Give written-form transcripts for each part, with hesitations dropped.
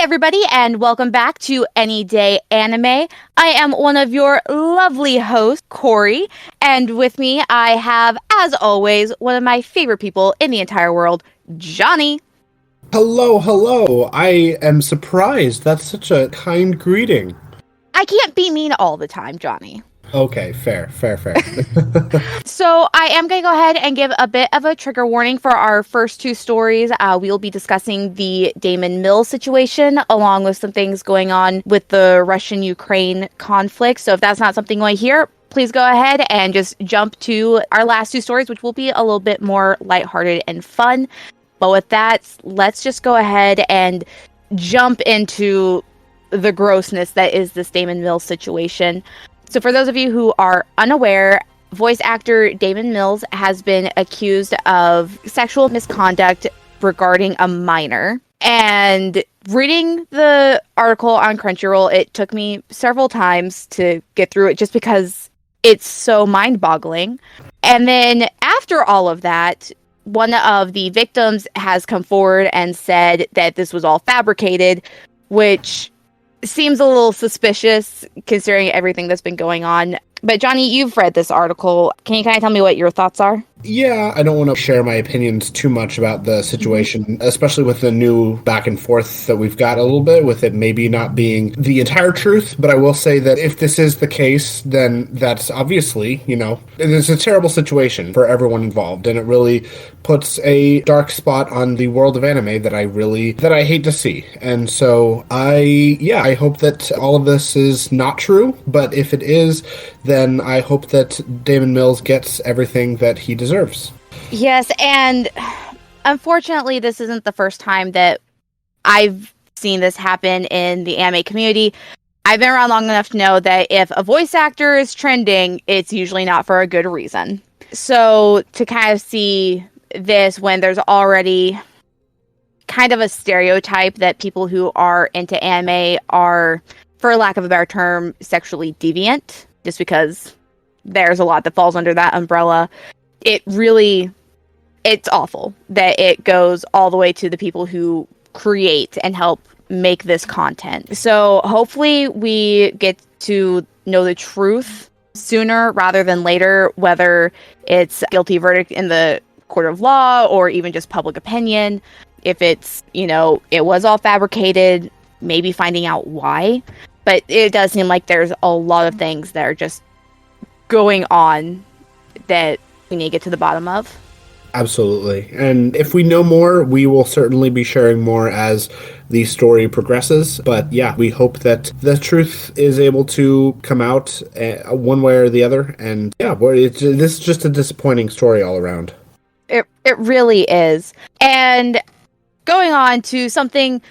everybody, and welcome back to Any Day Anime. I am one of your lovely hosts, Corie, and with me I have, as always, one of my favorite people in the entire world, Johnny. Hello, hello. I am surprised. That's such a kind greeting. I can't be mean all the time, Johnny. Okay, fair. So I am going to go ahead and give a bit of a trigger warning for our first two stories. We'll be discussing the Damon Mills situation, along with some things going on with the Russian-Ukraine conflict. So if that's not something you want to hear, please go ahead and just jump to our last two stories, which will be a little bit more lighthearted and fun. But with that, let's just go ahead and jump into the grossness that is this Damon Mills situation. So for those of you who are unaware, voice actor Damon Mills has been accused of sexual misconduct regarding a minor. And reading the article on Crunchyroll, it took me several times to get through it just because it's so mind-boggling. And then after all of that, one of the victims has come forward and said that this was all fabricated, which seems a little suspicious considering everything that's been going on. But Johnny, you've read this article. Can you kind of tell me what your thoughts are? Yeah, I don't want to share my opinions too much about the situation, especially with the new back and forth that we've got a little bit, with it maybe not being the entire truth. But I will say that if this is the case, then that's obviously, it's a terrible situation for everyone involved. And it really puts a dark spot on the world of anime that I hate to see. And so I hope that all of this is not true. But if it is, then I hope that Damon Mills gets everything that he deserves. Yes, and unfortunately, this isn't the first time that I've seen this happen in the anime community. I've been around long enough to know that if a voice actor is trending, it's usually not for a good reason. So to kind of see this when there's already kind of a stereotype that people who are into anime are, for lack of a better term, sexually deviant, just because there's a lot that falls under that umbrella. It's awful that it goes all the way to the people who create and help make this content. So hopefully we get to know the truth sooner rather than later, whether it's a guilty verdict in the court of law or even just public opinion. If it's, it was all fabricated, maybe finding out why. But it does seem like there's a lot of things that are just going on that we need to get to the bottom of. Absolutely. And if we know more, we will certainly be sharing more as the story progresses. But yeah, we hope that the truth is able to come out one way or the other. And yeah, this is just a disappointing story all around. It really is. And going on to something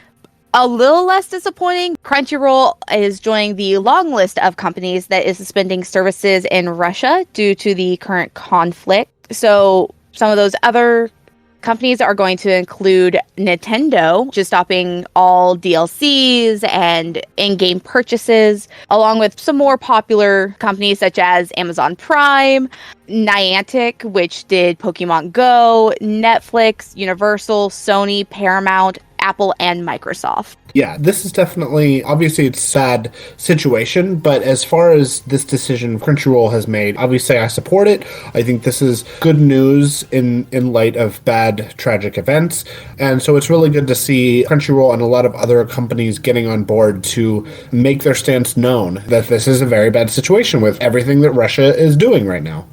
a little less disappointing, Crunchyroll is joining the long list of companies that is suspending services in Russia due to the current conflict. So some of those other companies are going to include Nintendo, just stopping all DLCs and in-game purchases, along with some more popular companies such as Amazon Prime, Niantic, which did Pokemon Go, Netflix, Universal, Sony, Paramount, Apple, and Microsoft. Yeah, this is definitely, obviously it's a sad situation, but as far as this decision Crunchyroll has made, obviously I support it. I think this is good news in light of bad, tragic events. And so it's really good to see Crunchyroll and a lot of other companies getting on board to make their stance known that this is a very bad situation with everything that Russia is doing right now.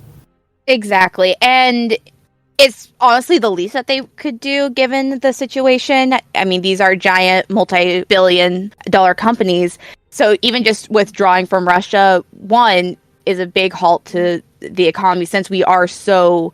Exactly. And it's honestly the least that they could do given the situation. I mean, these are giant multi-billion-dollar companies. So even just withdrawing from Russia, one, is a big halt to the economy since we are so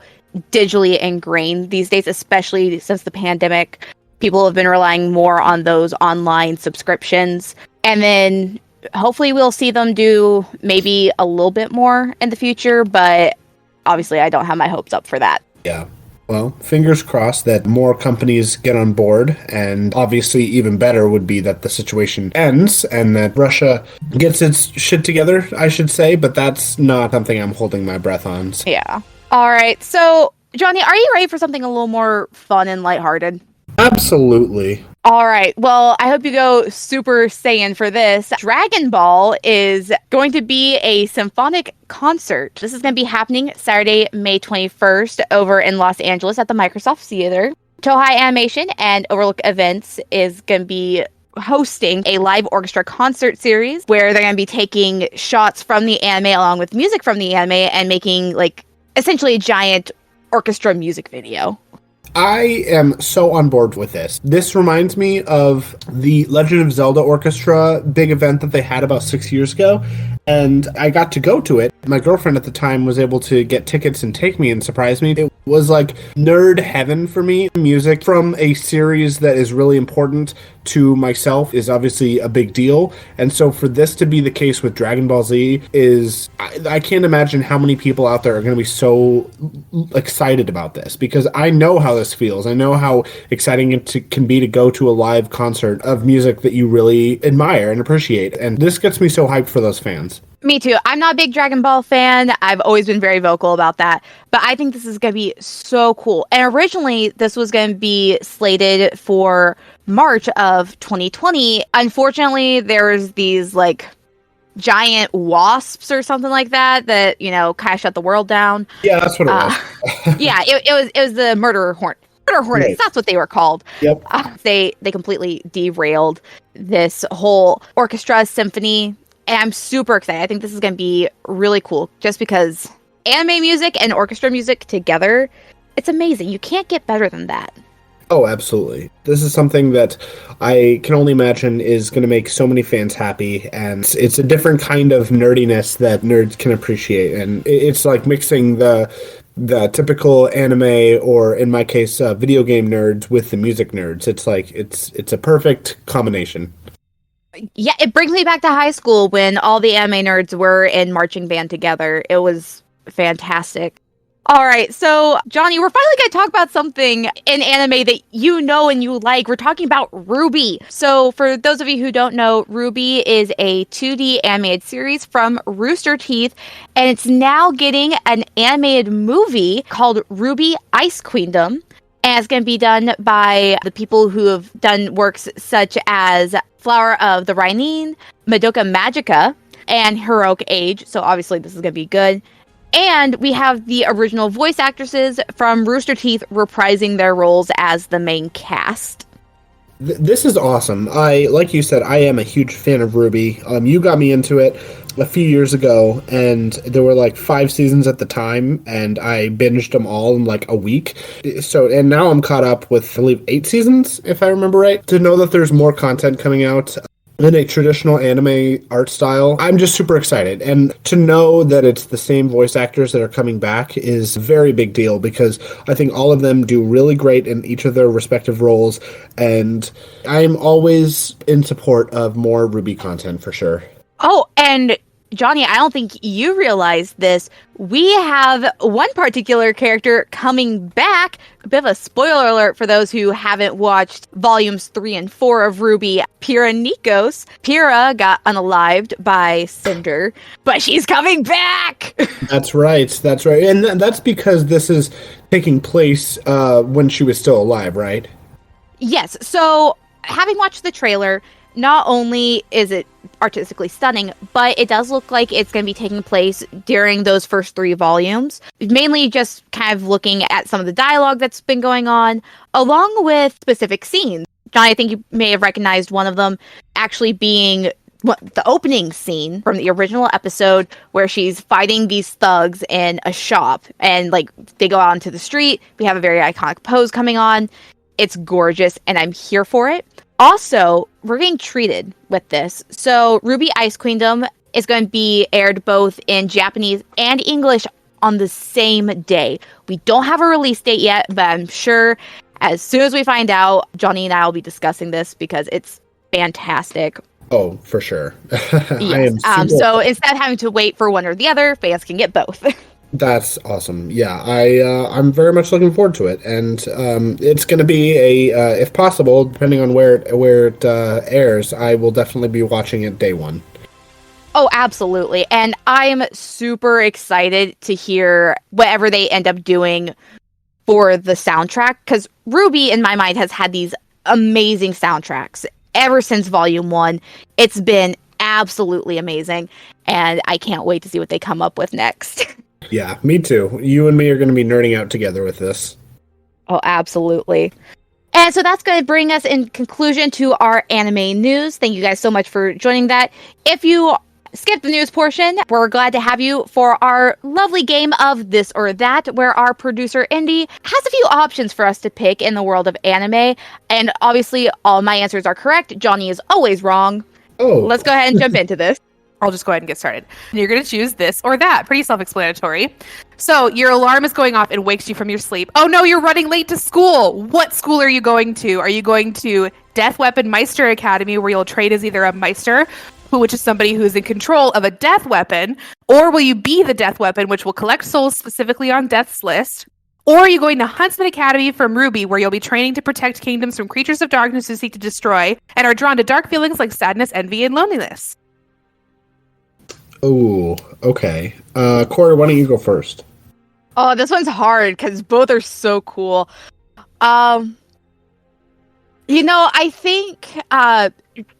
digitally ingrained these days, especially since the pandemic. People have been relying more on those online subscriptions. And then hopefully we'll see them do maybe a little bit more in the future, but obviously I don't have my hopes up for that. Yeah. Well, fingers crossed that more companies get on board, and obviously even better would be that the situation ends and that Russia gets its shit together, I should say, but that's not something I'm holding my breath on. Yeah. All right. So, Johnny, are you ready for something a little more fun and lighthearted? Absolutely. All right. Well, I hope you go Super Saiyan for this. Dragon Ball is going to be a symphonic concert. This is going to be happening Saturday, May 21st over in Los Angeles at the Microsoft Theater. Toei Animation and Overlook Events is going to be hosting a live orchestra concert series where they're going to be taking shots from the anime along with music from the anime and making like essentially a giant orchestra music video. I am so on board with this. This reminds me of the Legend of Zelda Orchestra big event that they had about 6 years ago, and I got to go to it. My girlfriend at the time was able to get tickets and take me and surprise me. It was like nerd heaven for me. Music from a series that is really important to myself is obviously a big deal, and so for this to be the case with Dragon Ball Z is, I can't imagine how many people out there are going to be so excited about this, because I know how this feels. I know how exciting it can be to go to a live concert of music that you really admire and appreciate, and this gets me so hyped for those fans. Me too. I'm not a big Dragon Ball fan. I've always been very vocal about that. But I think this is going to be so cool. And originally, this was going to be slated for March of 2020. Unfortunately, there was these like giant wasps or something like that, you know, kind of shut the world down. Yeah, that's what it was. Yeah, it was the murder hornets. Right. That's what they were called. Yep. They completely derailed this whole orchestra symphony. And I'm super excited. I think this is going to be really cool just because anime music and orchestra music together, it's amazing. You can't get better than that. Oh, absolutely. This is something that I can only imagine is going to make so many fans happy, and it's a different kind of nerdiness that nerds can appreciate. And it's like mixing the typical anime, or in my case, video game nerds with the music nerds. It's like, it's a perfect combination. Yeah, it brings me back to high school when all the anime nerds were in marching band together. It was fantastic. All right, so Johnny, we're finally going to talk about something in anime that you know and you like. We're talking about RWBY. So for those of you who don't know, RWBY is a 2D animated series from Rooster Teeth, and it's now getting an animated movie called RWBY Ice Queendom. And it's going to be done by the people who have done works such as Flower of the Rhinine, Madoka Magica, and Heroic Age. So obviously this is going to be good. And we have the original voice actresses from Rooster Teeth reprising their roles as the main cast. This is awesome. Like you said, I am a huge fan of RWBY. You got me into it a few years ago, and there were like 5 seasons at the time, and I binged them all in like a week. And now I'm caught up with, I believe, 8 seasons, if I remember right. To know that there's more content coming out in a traditional anime art style, I'm just super excited. And to know that it's the same voice actors that are coming back is a very big deal, because I think all of them do really great in each of their respective roles, and I'm always in support of more RWBY content for sure. Oh, and Johnny, I don't think you realize this. We have one particular character coming back. A bit of a spoiler alert for those who haven't watched volumes 3 and 4 of RWBY. Pyrrha Nikos. Pyrrha got unalived by Cinder, but she's coming back! That's right. And that's because this is taking place when she was still alive, right? Yes. So, having watched the trailer, not only is it artistically stunning, but it does look like it's going to be taking place during those first 3 volumes. Mainly just kind of looking at some of the dialogue that's been going on, along with specific scenes. Johnny, I think you may have recognized one of them actually being the opening scene from the original episode, where she's fighting these thugs in a shop, and like they go out onto the street. We have a very iconic pose coming on. It's gorgeous, and I'm here for it. Also, we're getting treated with this. So, RWBY Ice Queendom is going to be aired both in Japanese and English on the same day. We don't have a release date yet, but I'm sure as soon as we find out, Johnny and I will be discussing this because it's fantastic. Oh, for sure. Yes. So instead of having to wait for one or the other, fans can get both. That's awesome. Yeah, I'm very much looking forward to it, and it's going to be if possible, depending on where it airs, I will definitely be watching it day one. Oh, absolutely, and I'm super excited to hear whatever they end up doing for the soundtrack, because RWBY, in my mind, has had these amazing soundtracks ever since Volume 1. It's been absolutely amazing, and I can't wait to see what they come up with next. Yeah, me too. You and me are going to be nerding out together with this. Oh, absolutely. And so that's going to bring us in conclusion to our anime news. Thank you guys so much for joining that. If you skip the news portion, we're glad to have you for our lovely game of This or That, where our producer Indy has a few options for us to pick in the world of anime. And obviously, all my answers are correct. Johnny is always wrong. Oh. Let's go ahead and jump into this. I'll just go ahead and get started. You're going to choose this or that. Pretty self-explanatory. So your alarm is going off and wakes you from your sleep. Oh no, you're running late to school. What school are you going to? Are you going to Death Weapon Meister Academy, where you'll train as either a Meister, which is somebody who is in control of a death weapon, or will you be the death weapon, which will collect souls specifically on Death's list? Or are you going to Huntsman Academy from RWBY, where you'll be training to protect kingdoms from creatures of darkness who seek to destroy and are drawn to dark feelings like sadness, envy, and loneliness? Oh, okay. Corie, why don't you go first? Oh, this one's hard because both are so cool. I think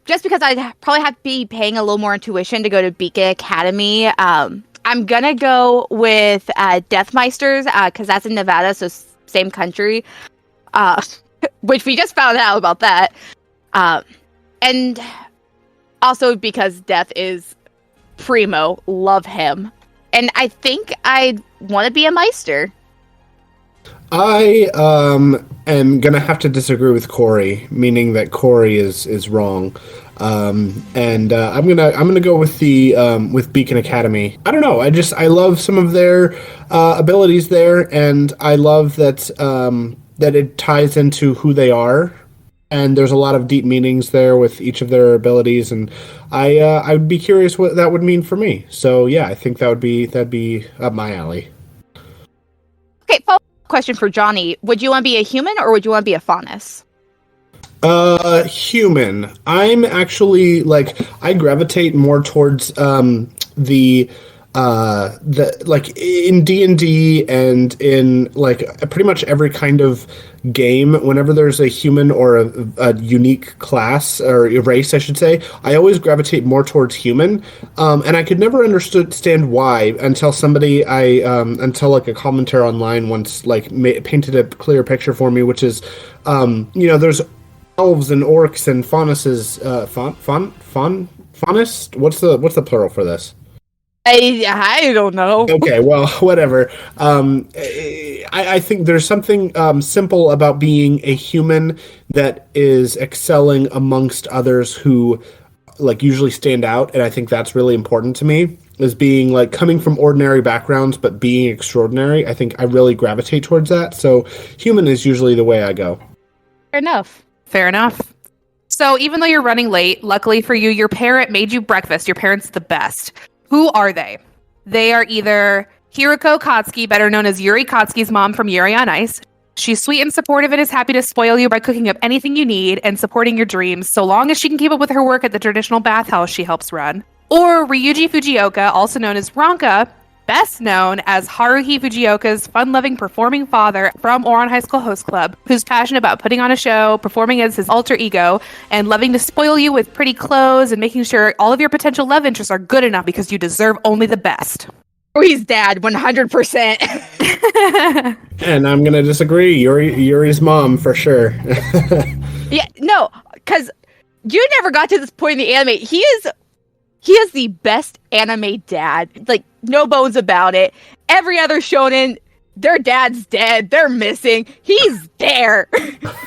just because I'd probably have to be paying a little more intuition to go to Beacon Academy, I'm gonna go with Deathmeisters because that's in Nevada, so same country. Which we just found out about that. And also because Death is primo, love him. And I think I want to be a Meister. I am gonna have to disagree with Corie, meaning that Corie is wrong. I'm gonna go with the with Beacon Academy. I don't know. I love some of their abilities there, and I love that that it ties into who they are. And there's a lot of deep meanings there with each of their abilities, and I'd be curious what that would mean for me. So yeah, I think that'd be up my alley. Okay, follow-up question for Johnny: would you want to be a human or would you want to be a faunus? Human. I'm actually I gravitate more towards the like in D&D and in pretty much every kind of game, whenever there's a human or a unique class or a race, I should say, I always gravitate more towards human. And I could never understand why until until a commentator online once painted a clear picture for me, which is there's elves and orcs and faunuses. Faunus? What's the plural for this? I don't know. Okay, well, whatever. I think there's something simple about being a human that is excelling amongst others who usually stand out, and I think that's really important to me, is being coming from ordinary backgrounds but being extraordinary. I think I really gravitate towards that, so human is usually the way I go. Fair enough. So even though you're running late, luckily for you, your parent made you breakfast. Your parent's the best. Who are they? They are either Hiroko Katsuki, better known as Yuri Katsuki's mom from Yuri on Ice. She's sweet and supportive and is happy to spoil you by cooking up anything you need and supporting your dreams, so long as she can keep up with her work at the traditional bathhouse she helps run. Or Ryuji Fujioka, also known as Ranka, best known as Haruhi Fujioka's fun-loving performing father from Ouran High School Host Club, who's passionate about putting on a show, performing as his alter ego, and loving to spoil you with pretty clothes and making sure all of your potential love interests are good enough because you deserve only the best. Yuri's dad, 100%. And I'm gonna disagree. Yuri's mom for sure. Yeah, no, because you never got to this point in the anime. He is the best anime dad. No bones about it. Every other shonen, their dad's dead. They're missing. He's there.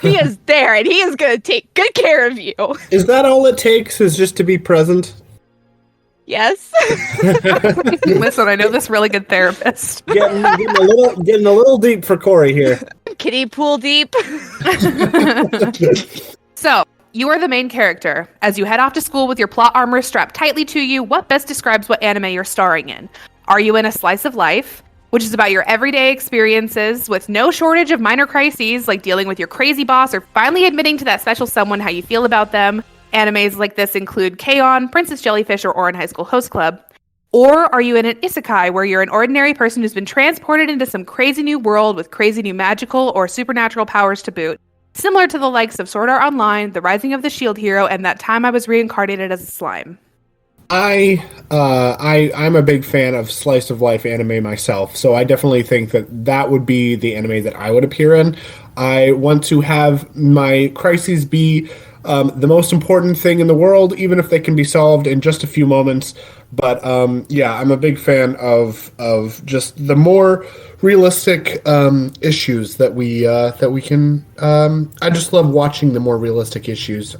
He is there, and he is going to take good care of you. Is that all it takes, is just to be present? Yes. Listen, I know this really good therapist. Getting a little deep for Corie here. Kiddie pool deep. So, you are the main character. As you head off to school with your plot armor strapped tightly to you, what best describes what anime you're starring in? Are you in a slice of life, which is about your everyday experiences with no shortage of minor crises, like dealing with your crazy boss or finally admitting to that special someone how you feel about them? Animes like this include K-On!, Princess Jellyfish, or Ouran High School Host Club. Or are you in an isekai where you're an ordinary person who's been transported into some crazy new world with crazy new magical or supernatural powers to boot? Similar to the likes of Sword Art Online, The Rising of the Shield Hero, and That Time I Was Reincarnated as a Slime. I'm a big fan of slice of life anime myself, so I definitely think that would be the anime that I would appear in. I want to have my crises be the most important thing in the world, even if they can be solved in just a few moments. But yeah, I'm a big fan of just the more realistic issues that we can. I just love watching the more realistic issues.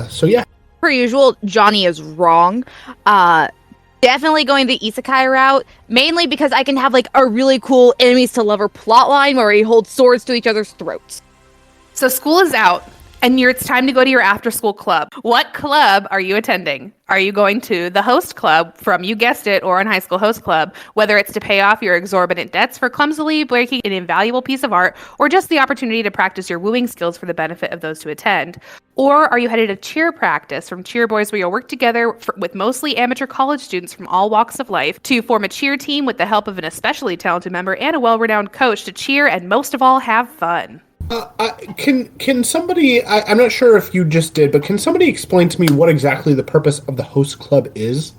So yeah. Per usual, Johnny is wrong. Definitely going the isekai route, mainly because I can have like a really cool enemies to lover plotline where we hold swords to each other's throats. So school is out, and it's time to go to your after-school club. What club are you attending? Are you going to the host club from, you guessed it, or on High School Host Club, whether it's to pay off your exorbitant debts for clumsily breaking an invaluable piece of art, or just the opportunity to practice your wooing skills for the benefit of those who attend? Or are you headed to cheer practice from Cheer Boys, where you'll work together with mostly amateur college students from all walks of life to form a cheer team with the help of an especially talented member and a well-renowned coach to cheer and most of all have fun? Can somebody? I'm not sure if you just did, but can somebody explain to me what exactly the purpose of the host club is?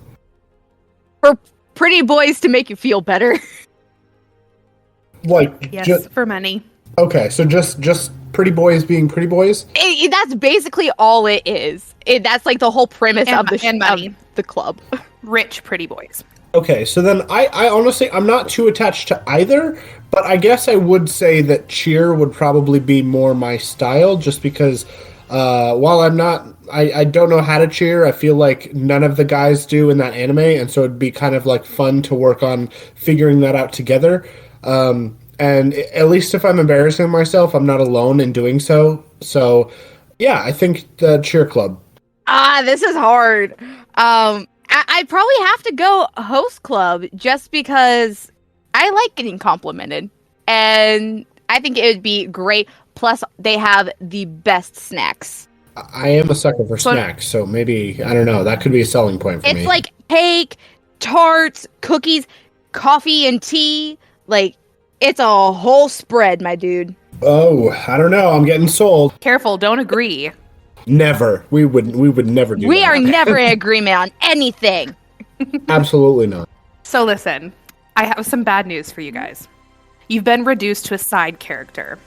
For pretty boys to make you feel better. Like yes, for money. Okay, so just pretty boys being pretty boys. That's basically all it is. That's like the whole premise of the club. Rich pretty boys. Okay, so then I honestly, I'm not too attached to either, but I guess I would say that cheer would probably be more my style, just because while I don't know how to cheer, I feel like none of the guys do in that anime, and so it'd be kind of like fun to work on figuring that out together. And at least if I'm embarrassing myself, I'm not alone in doing so. So yeah, I think the cheer club. This is hard. I'd probably have to go host club just because I like getting complimented, and I think it would be great. Plus, they have the best snacks. I am a sucker for snacks, so maybe, I don't know, that could be a selling point for me. It's like cake, tarts, cookies, coffee, and tea. Like, it's a whole spread, my dude. Oh, I don't know, I'm getting sold. Careful, don't agree. Never. We would never do that. We are never in agreement on anything. Absolutely not. So listen, I have some bad news for you guys. You've been reduced to a side character.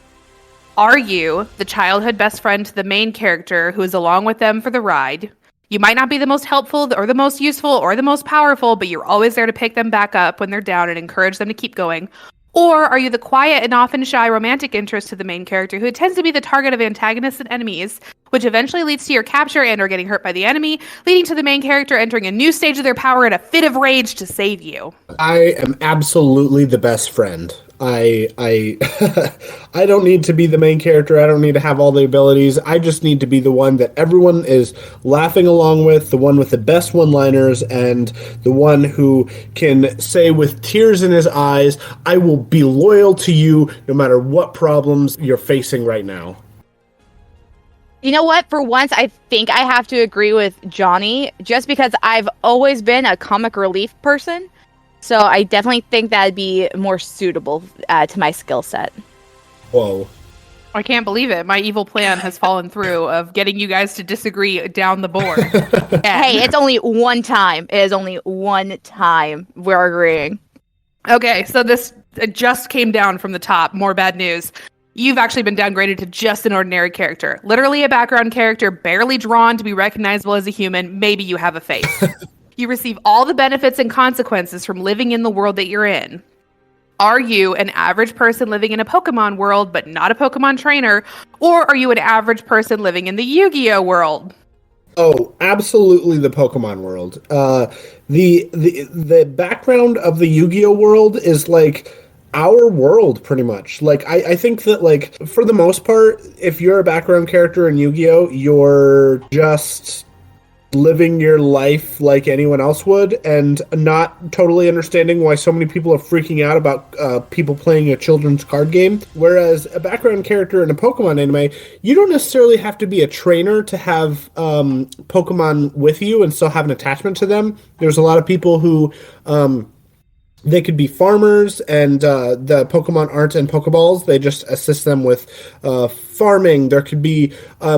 Are you the childhood best friend to the main character who is along with them for the ride? You might not be the most helpful or the most useful or the most powerful, but you're always there to pick them back up when they're down and encourage them to keep going. Or are you the quiet and often shy romantic interest to the main character who tends to be the target of antagonists and enemies, which eventually leads to your capture and or getting hurt by the enemy, leading to the main character entering a new stage of their power in a fit of rage to save you? I am absolutely the best friend. I I don't need to be the main character. I don't need to have all the abilities. I just need to be the one that everyone is laughing along with, the one with the best one-liners, and the one who can say with tears in his eyes, I will be loyal to you no matter what problems you're facing right now. You know what? For once, I think I have to agree with Johnny, just because I've always been a comic relief person. So I definitely think that'd be more suitable to my skill set. Whoa. I can't believe it. My evil plan has fallen through of getting you guys to disagree down the board. Hey, it's only one time. It is only one time we're agreeing. Okay, so this just came down from the top. More bad news. You've actually been downgraded to just an ordinary character. Literally a background character, barely drawn to be recognizable as a human. Maybe you have a face. You receive all the benefits and consequences from living in the world that you're in. Are you an average person living in a Pokemon world, but not a Pokemon trainer? Or are you an average person living in the Yu-Gi-Oh world? Oh, absolutely the Pokemon world. The background of the Yu-Gi-Oh world is like our world, pretty much. Like, I think that, like, for the most part, if you're a background character in Yu-Gi-Oh, you're just living your life like anyone else would, and not totally understanding why so many people are freaking out about people playing a children's card game. Whereas a background character in a Pokemon anime, you don't necessarily have to be a trainer to have Pokemon with you and still have an attachment to them. There's a lot of people who they could be farmers, and the Pokemon aren't in Pokeballs. They just assist them with farming. There could be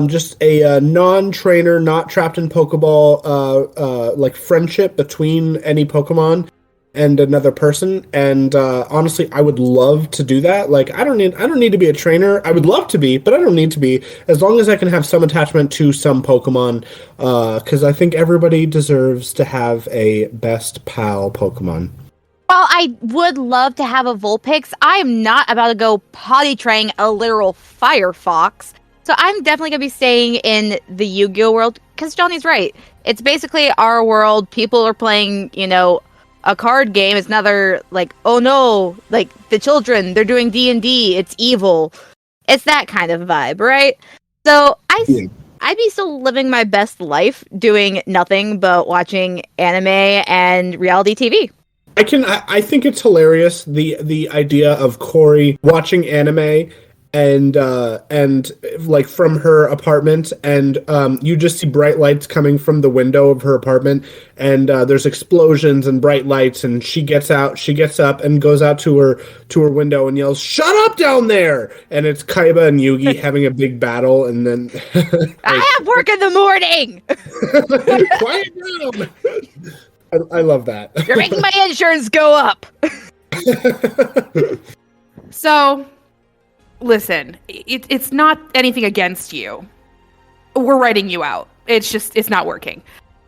just a non-trainer, not trapped in Pokeball, like friendship between any Pokemon and another person. And honestly, I would love to do that. Like, I don't need to be a trainer. I would love to be, but I don't need to be, as long as I can have some attachment to some Pokemon. Because I think everybody deserves to have a best pal Pokemon. While I would love to have a Vulpix, I am not about to go potty training a literal Firefox. So I'm definitely going to be staying in the Yu-Gi-Oh world, because Johnny's right. It's basically our world. People are playing, a card game. It's another, like, oh no, like, the children, they're doing D&D. It's evil. It's that kind of vibe, right? So I'd be still living my best life doing nothing but watching anime and reality TV. I think it's hilarious, the idea of Corie watching anime and like from her apartment, and you just see bright lights coming from the window of her apartment, and there's explosions and bright lights, and she gets up and goes out to her window and yells, "Shut up down there!" And it's Kaiba and Yugi having a big battle, and then I have work in the morning. Quiet down. I love that. You're making my insurance go up. So, listen, it's not anything against you. We're writing you out. It's not working.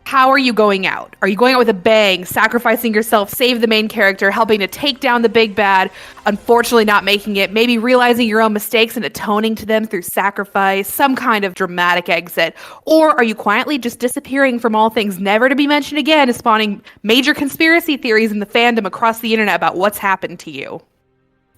How are you going out? Are you going out with a bang, sacrificing yourself, save the main character, helping to take down the big bad, unfortunately not making it, maybe realizing your own mistakes and atoning to them through sacrifice, some kind of dramatic exit? Or are you quietly just disappearing from all things, never to be mentioned again, and spawning major conspiracy theories in the fandom across the internet about what's happened to you?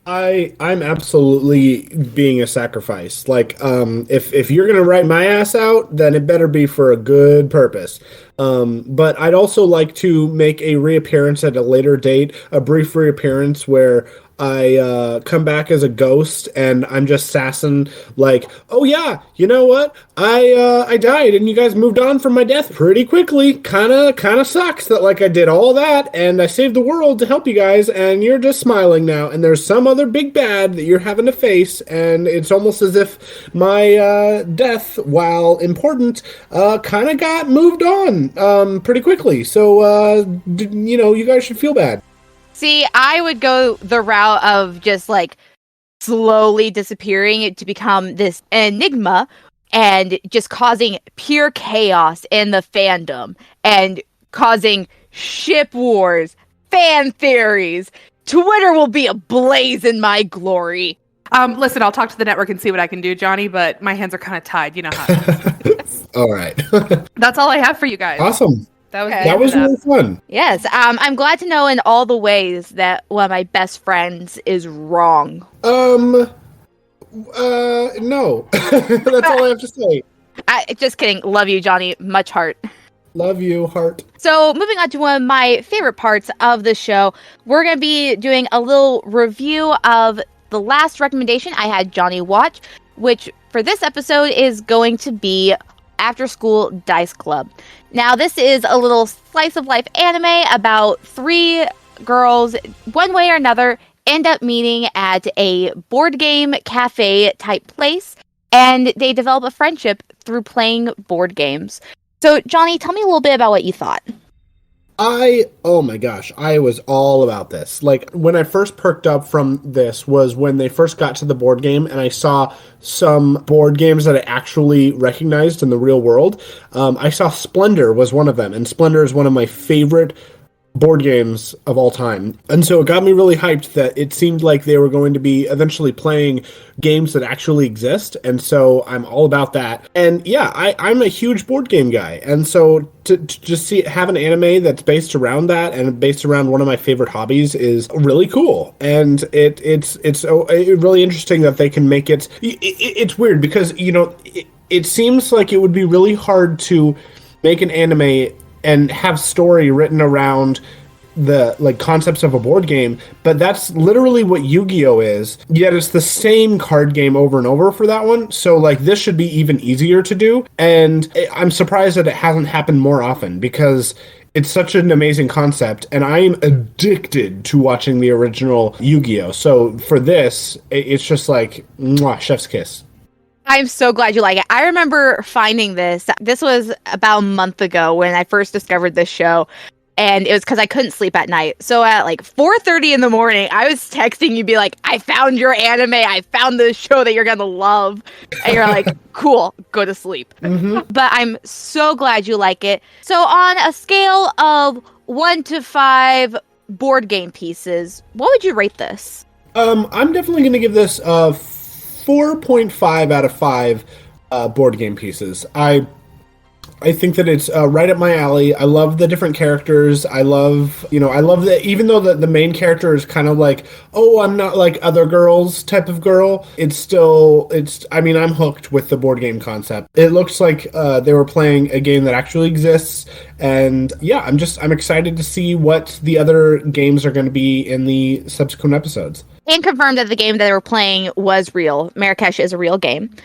I'm absolutely being a sacrifice. Like, if you're gonna write my ass out, then it better be for a good purpose. But I'd also like to make a reappearance at a later date, a brief reappearance where I come back as a ghost, and I'm just sassing, like, oh yeah, you know what? I died, and you guys moved on from my death pretty quickly. Kinda sucks that, like, I did all that, and I saved the world to help you guys, and you're just smiling now, and there's some other big bad that you're having to face, and it's almost as if my death, while important, kinda got moved on pretty quickly. So, you guys should feel bad. See, I would go the route of just like slowly disappearing it to become this enigma and just causing pure chaos in the fandom and causing ship wars, fan theories. Twitter will be ablaze in my glory. Listen, I'll talk to the network and see what I can do, Johnny, but my hands are kind of tied. You know how it is. All right. That's all I have for you guys. Awesome. That was really fun. Yes, I'm glad to know in all the ways that one of my best friends is wrong. No. That's all I have to say. Just kidding. Love you, Johnny. Much heart. Love you, heart. So, moving on to one of my favorite parts of the show, we're going to be doing a little review of the last recommendation I had Johnny watch, which for this episode is going to be After School Dice Club. Now, this is a little slice of life anime about 3 girls, one way or another, end up meeting at a board game cafe type place, and they develop a friendship through playing board games. So, Johnny, tell me a little bit about what you thought. Oh my gosh, I was all about this. Like, when I first perked up from this was when they first got to the board game, and I saw some board games that I actually recognized in the real world. I saw Splendor was one of them, and Splendor is one of my favorite board games of all time. And so it got me really hyped that it seemed like they were going to be eventually playing games that actually exist. And so I'm all about that. And yeah, I'm a huge board game guy. And so to just have an anime that's based around that and based around one of my favorite hobbies is really cool. And it's really interesting that they can make it. It's weird because, it seems like it would be really hard to make an anime and have story written around the like concepts of a board game, but that's literally what Yu-Gi-Oh is, yet it's the same card game over and over for that one. So like this should be even easier to do, and I'm surprised that it hasn't happened more often because it's such an amazing concept, and I'm addicted to watching the original Yu-Gi-Oh. So for this, it's just like mwah, chef's kiss. I'm so glad you like it. I remember finding this. This was about a month ago when I first discovered this show. And it was because I couldn't sleep at night. So at like 4:30 in the morning, I was texting you, be like, I found your anime. I found this show that you're going to love. And you're like, cool, go to sleep. Mm-hmm. But I'm so glad you like it. So on a scale of 1 to 5 board game pieces, what would you rate this? I'm definitely going to give this a 4.5 out of 5 board game pieces. I think that it's right up my alley. I love the different characters. I love that even though the main character is kind of like, oh, I'm not like other girls type of girl, I'm hooked with the board game concept. It looks like they were playing a game that actually exists. And yeah, I'm excited to see what the other games are going to be in the subsequent episodes. And confirmed that the game that they were playing was real. Marrakesh is a real game.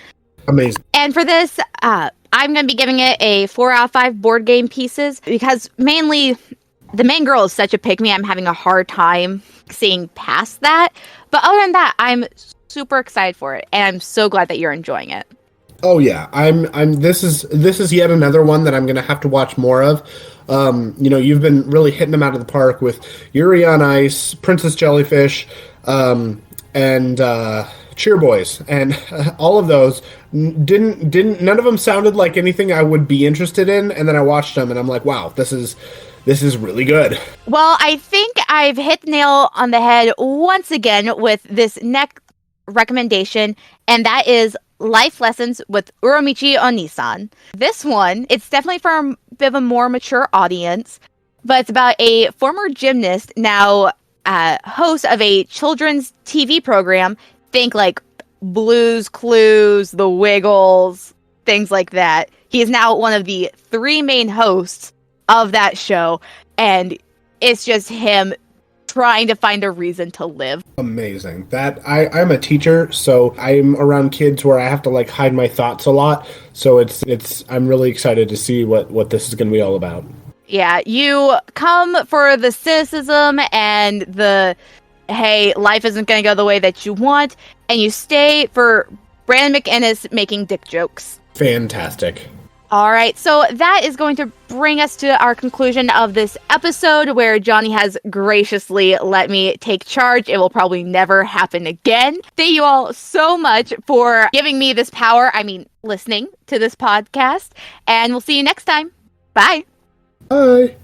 Amazing. And for this, I'm going to be giving it a 4 out of 5 board game pieces because mainly the main girl is such a pick-me. I'm having a hard time seeing past that. But other than that, I'm super excited for it, and I'm so glad that you're enjoying it. Oh yeah, this is yet another one that I'm going to have to watch more of. You've been really hitting them out of the park with Yuri on Ice, Princess Jellyfish, and Cheer Boys, and all of those didn't none of them sounded like anything I would be interested in, and then I watched them and I'm like, wow, this is really good. Well, I think I've hit the nail on the head once again with this next recommendation, and that is Life Lessons with Uromichi Onisan. This one, it's definitely for a bit of a more mature audience, but it's about a former gymnast, now host of a children's TV program. Think like Blue's Clues, The Wiggles, things like that. He is now one of the 3 main hosts of that show, and it's just him trying to find a reason to live. Amazing. That I'm a teacher, so I'm around kids where I have to like hide my thoughts a lot. So I'm really excited to see what this is going to be all about. Yeah, you come for the cynicism and the hey, life isn't going to go the way that you want, and you stay for Brandon McInnes making dick jokes. Fantastic. All right, so that is going to bring us to our conclusion of this episode where Johnny has graciously let me take charge. It will probably never happen again. Thank you all so much for giving me this power, listening to this podcast, and we'll see you next time. Bye. Bye.